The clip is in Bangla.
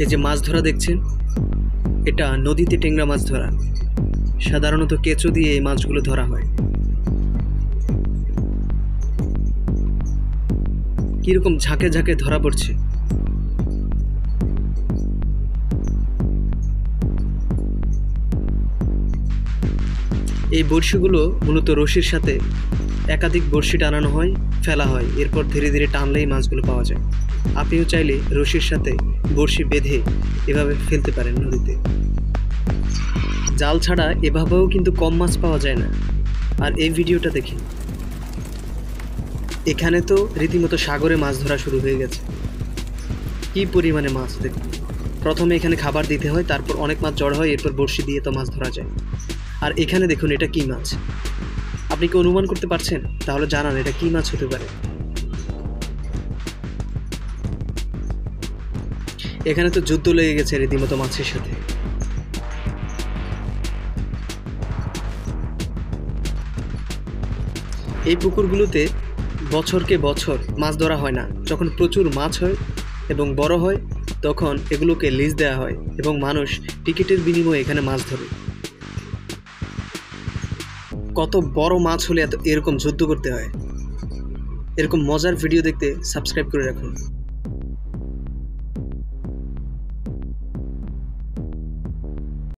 এই যে মাছ ধরা দেখছেন, এটা নদীতে টেংরা মাছ ধরা। সাধারণত কেঁচো দিয়ে এই মাছগুলো ধরা হয়। কিরকম ঝাঁকে ঝাঁকে ধরা পড়ছে। এই বড়শিগুলো মূলত রশির সাথে একাধিক বড়শি টানানো হয়, ফেলা হয়, এরপর ধীরে ধীরে টানলেই মাছগুলো পাওয়া যায়। আপনিও চাইলে রশির সাথে বড়শি বেঁধে এভাবে ফেলতে পারেন নদীতে। জাল ছাড়া এভাবেও কিন্তু কম মাছ পাওয়া যায় না। আর এই ভিডিওটা দেখি, এখানে তো রীতিমতো সাগরে মাছ ধরা শুরু হয়ে গেছে। কি পরিমাণে মাছ দেখুন। প্রথমে এখানে খাবার দিতে হয়, তারপর অনেক মাছ জড়ো হয়, এরপর বড়শি দিয়ে তো মাছ ধরা যায়। আর এখানে দেখুন, এটা কি মাছ? আপনি কি অনুমান করতে পারছেন? তাহলে জানান এটা কি মাছ হতে পারে। এখানে তো যুদ্ধ লেগে গেছে রীতিমতো মাছের সাথে। এই পুকুরগুলোতে বছরকে বছর মাছ ধরা হয় না। যখন প্রচুর মাছ হয় এবং বড় হয়, তখন এগুলোকে লিজ দেওয়া হয় এবং মানুষ টিকিটের বিনিময়ে এখানে মাছ ধরে। কত বড় মাছ হলে এরকম যুদ্ধ করতে হয়। এরকম মজার ভিডিও দেখতে সাবস্ক্রাইব করে রাখুন।